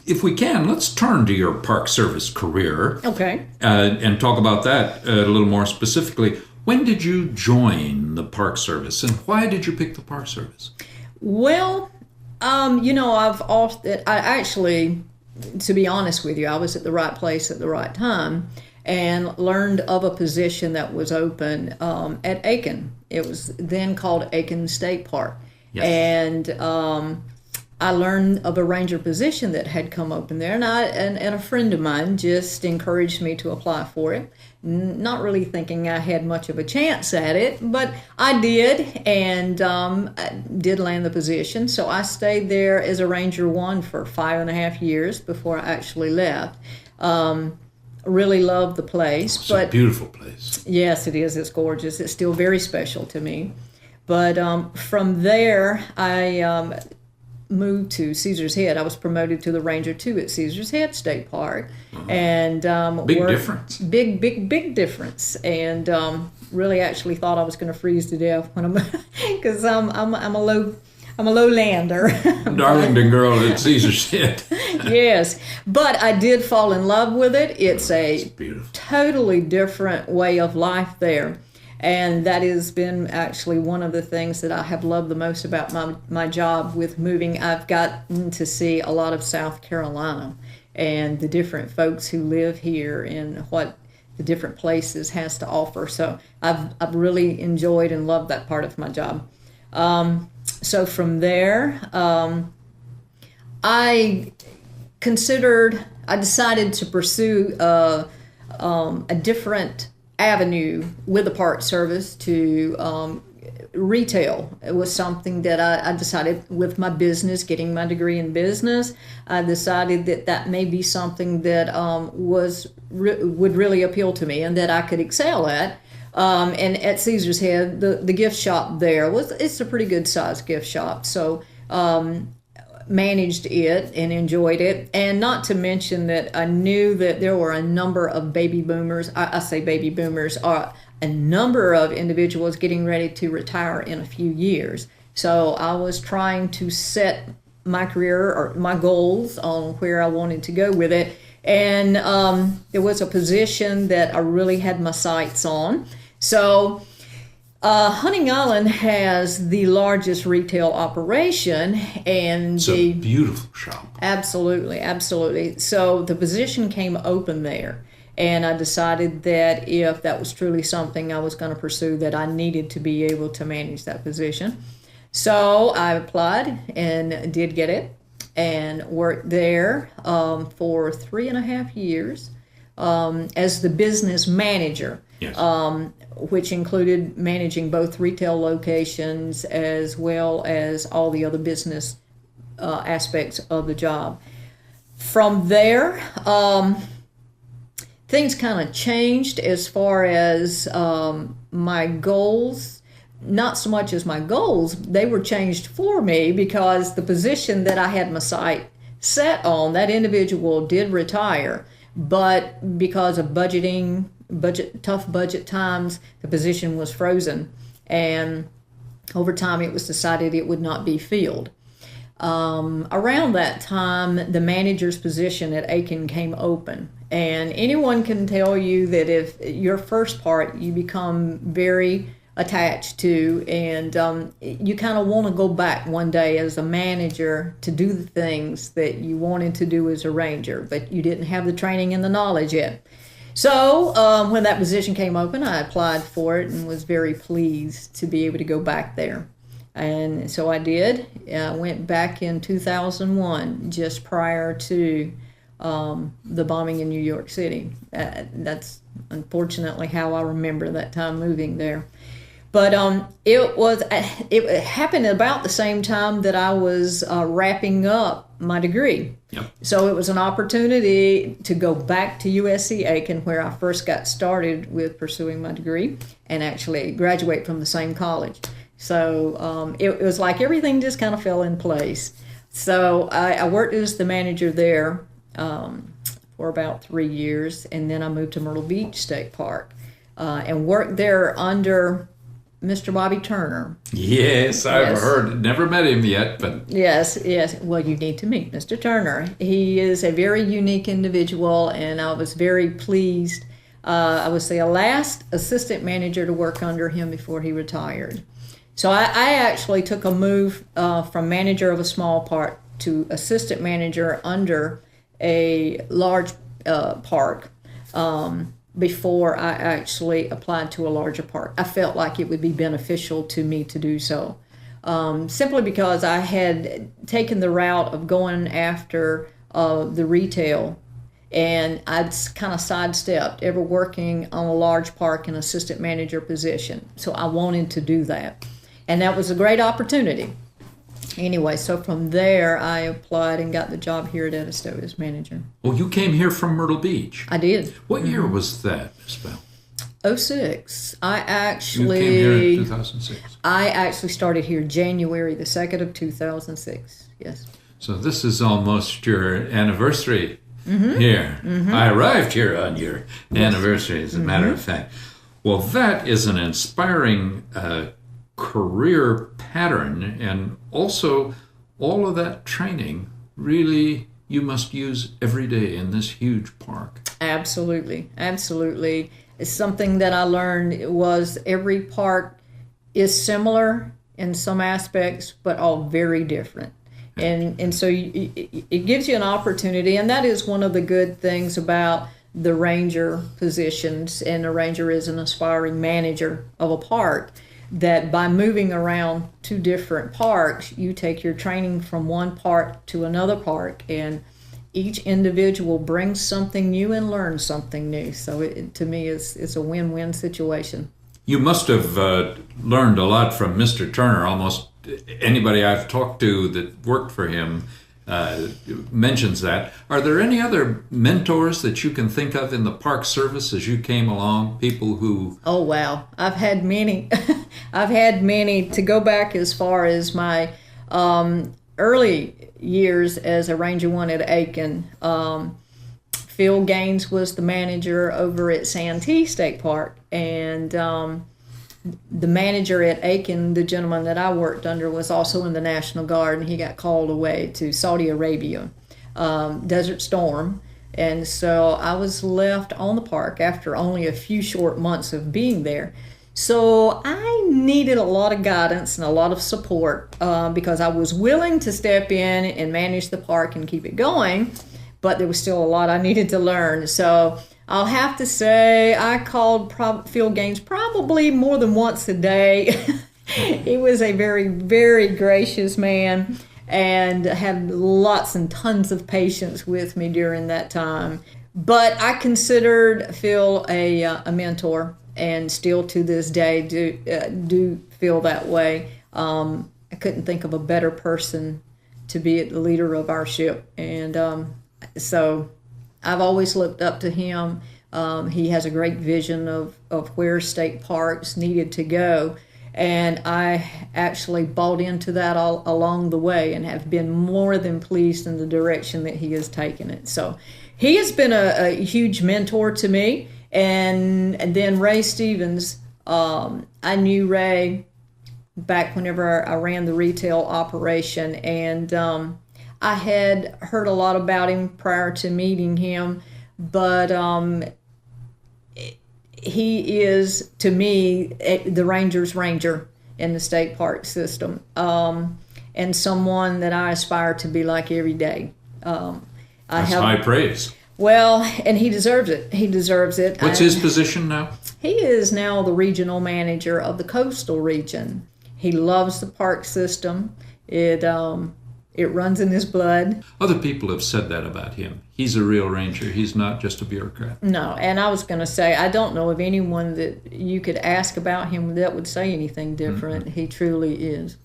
If we can, let's turn to your Park Service career Okay. and talk about that a little more specifically. When did you join the Park Service, and why did you pick the Park Service? Well, I actually, to be honest with you, I was at the right place at the right time and learned of a position that was open at Aiken. It was then called Aiken State Park. Yes. And I learned of a ranger position that had come open there, and a friend of mine just encouraged me to apply for it. Not really thinking I had much of a chance at it, but I did, and I did land the position. So I stayed there as a Ranger 1 for 5.5 years before I actually left. Really loved the place. It's a beautiful place. Yes, it is. It's gorgeous. It's still very special to me. But from there, I moved to Caesar's Head. I was promoted to the Ranger 2 at Caesar's Head State Park. And Big difference. Big difference. And really actually thought I was going to freeze to death when because I'm a low lander. Darlington girl at Caesar's Head. Yes, but I did fall in love with it. It's a beautiful, totally different way of life there. And that has been actually one of the things that I have loved the most about my job with moving. I've gotten to see a lot of South Carolina and the different folks who live here and what the different places has to offer. So I've really enjoyed and loved that part of my job. So from there, I decided to pursue a different avenue with the Park Service to retail. It was something that I decided with my business, getting my degree in business, I decided that may be something that would really appeal to me and that I could excel at. And at Caesar's Head, the gift shop there it's a pretty good sized gift shop. So managed it and enjoyed it, and not to mention that I knew that there were a number of baby boomers. I say baby boomers are a number of individuals getting ready to retire in a few years. So I was trying to set my career or my goals on where I wanted to go with it, and there was a position that I really had my sights on. So Hunting Island has the largest retail operation, and it's a beautiful shop. Absolutely. So the position came open there, and I decided that if that was truly something I was going to pursue, that I needed to be able to manage that position. So I applied and did get it, and worked there for 3.5 years as the business manager. Yes. Which included managing both retail locations as well as all the other business aspects of the job. From there, things kind of changed as far as my goals. Not so much as my goals, they were changed for me because the position that I had my sight set on, that individual did retire, but because of tough budget times, the position was frozen, and over time it was decided it would not be filled. Around that time, the manager's position at Aiken came open, and anyone can tell you that if your first part you become very attached to, and you kind of want to go back one day as a manager to do the things that you wanted to do as a ranger, but you didn't have the training and the knowledge yet. So when that position came open, I applied for it and was very pleased to be able to go back there. And so I did. I went back in 2001, just prior to the bombing in New York City. That's unfortunately how I remember that time moving there. But it happened about the same time that I was wrapping up my degree. Yep. So it was an opportunity to go back to USC Aiken, where I first got started with pursuing my degree, and actually graduate from the same college. So it was like everything just kind of fell in place. So I worked as the manager there for about 3 years, and then I moved to Myrtle Beach State Park and worked there under Mr. Bobby Turner. Yes, I've Yes. heard. Never met him yet, but Yes, yes. Well, you need to meet Mr. Turner. He is a very unique individual, and I was very pleased. I was the last assistant manager to work under him before he retired. So I actually took a move from manager of a small park to assistant manager under a large park before I actually applied to a larger park. I felt like it would be beneficial to me to do so. Simply because I had taken the route of going after the retail, and I'd kind of sidestepped ever working on a large park in assistant manager position. So I wanted to do that, and that was a great opportunity. Anyway, so from there I applied and got the job here at Edisto as manager. well, you came here from Myrtle Beach. I did. What year was that, Miss Bell? 06. You came here in 2006. I actually started here January the 2nd of 2006. Yes. So this is almost your anniversary here. I arrived here on your anniversary, as a matter of fact. Well, that is an inspiring career pattern, and also all of that training really you must use every day in this huge park. Absolutely. Absolutely. It's something that I learned was every park is similar in some aspects, but all very different. And so it gives you an opportunity, and that is one of the good things about the ranger positions, and a ranger is an aspiring manager of a park, that by moving around to different parks, you take your training from one park to another park, and each individual brings something new and learns something new. So it, to me, it's a win-win situation. You must have learned a lot from Mr. Turner. Almost anybody I've talked to that worked for him mentions that. Are there any other mentors that you can think of in the Park Service as you came along? People who... Oh, wow. I've had many. I've had many. To go back as far as my early years as a Ranger 1 at Aiken, Phil Gaines was the manager over at Santee State Park, and the manager at Aiken, the gentleman that I worked under, was also in the National Guard, and he got called away to Saudi Arabia, Desert Storm. And so I was left on the park after only a few short months of being there. So I needed a lot of guidance and a lot of support because I was willing to step in and manage the park and keep it going, but there was still a lot I needed to learn. So I'll have to say I called Phil Gaines probably more than once a day. He was a very, very gracious man and had lots and tons of patience with me during that time. But I considered Phil a mentor, and still to this day do feel that way. I couldn't think of a better person to be the leader of our ship, and so I've always looked up to him. He has a great vision of where state parks needed to go, and I actually bought into that all along the way and have been more than pleased in the direction that he has taken it. So he has been a huge mentor to me. And then Ray Stevens, I knew Ray back whenever I ran the retail operation, and I had heard a lot about him prior to meeting him, but he is, to me, the Ranger's Ranger in the state park system, and someone that I aspire to be like every day. That's high praise. Well, and he deserves it. He deserves it. What's his position now? He is now the regional manager of the coastal region. He loves the park system. It runs in his blood. Other people have said that about him. He's a real ranger. He's not just a bureaucrat. No, and I was going to say, I don't know of anyone that you could ask about him that would say anything different. Mm-hmm. He truly is.